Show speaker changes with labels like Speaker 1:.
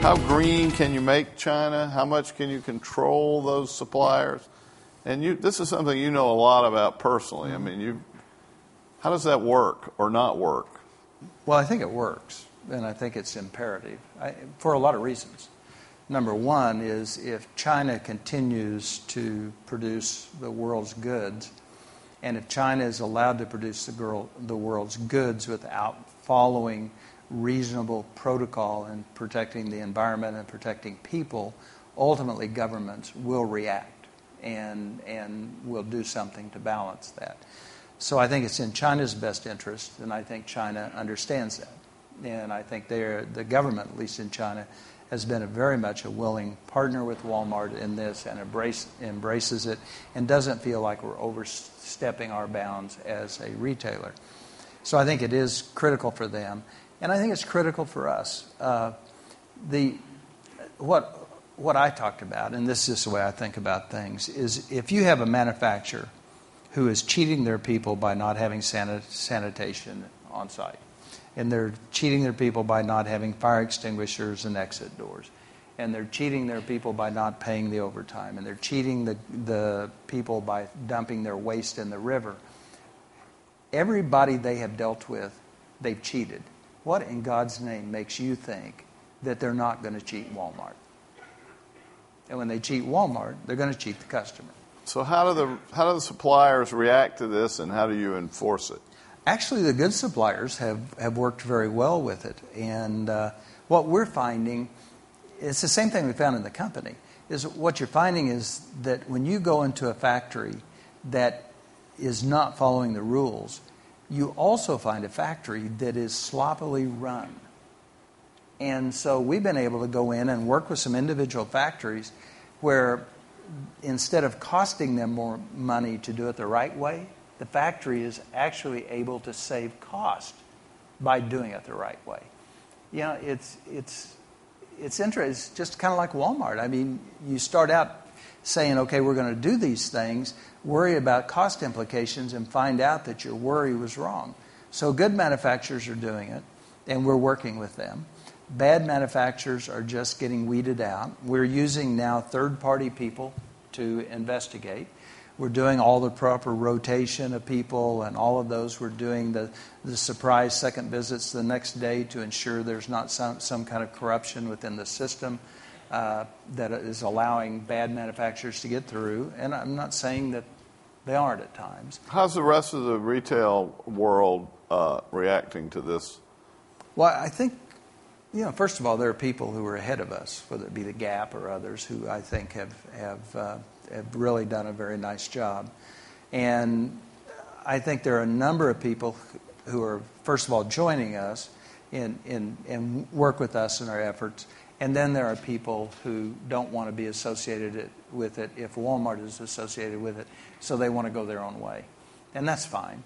Speaker 1: How green can you make China? How much can you control those suppliers? And this is something you know a lot about personally. I mean, how does that work or not work?
Speaker 2: Well, I think it works, and I think it's imperative for a lot of reasons. Number one is if China continues to produce the world's goods, and if China is allowed to produce the world's goods without following reasonable protocol in protecting the environment and protecting people, ultimately governments will react and will do something to balance that. So I think it's in China's best interest, and I think China understands that. And I think the government, at least in China, has been very much a willing partner with Wal-Mart in this and embraces it and doesn't feel like we're overstepping our bounds as a retailer. So I think it is critical for them, and I think it's critical for us. What I talked about, and this is just the way I think about things, is if you have a manufacturer who is cheating their people by not having sanitation on site, and they're cheating their people by not having fire extinguishers and exit doors, and they're cheating their people by not paying the overtime, and they're cheating the people by dumping their waste in the river. Everybody they have dealt with, they've cheated. What in God's name makes you think that they're not going to cheat Walmart? And when they cheat Walmart, they're going to cheat the customer.
Speaker 1: So how do the suppliers react to this, and how do you enforce it?
Speaker 2: Actually, the good suppliers have worked very well with it. And what we're finding, it's the same thing we found in the company, is what you're finding is that when you go into a factory that is not following the rules, you also find a factory that is sloppily run. And so we've been able to go in and work with some individual factories where instead of costing them more money to do it the right way, the factory is actually able to save cost by doing it the right way. You know, it's interesting. It's just kind of like Walmart. I mean, you start out saying, okay, we're going to do these things, worry about cost implications, and find out that your worry was wrong. So good manufacturers are doing it, and we're working with them. Bad manufacturers are just getting weeded out. We're using now third-party people to investigate. We're doing all the proper rotation of people and all of those. We're doing the surprise second visits the next day to ensure there's not some kind of corruption within the system that is allowing bad manufacturers to get through. And I'm not saying that they aren't at times.
Speaker 1: How's the rest of the retail world reacting to this?
Speaker 2: Well, I think, first of all, there are people who are ahead of us, whether it be the Gap or others, who I think have really done a very nice job. And I think there are a number of people who are, first of all, joining us and work with us in our efforts. And then there are people who don't want to be associated with it if Walmart is associated with it, so they want to go their own way. And that's fine.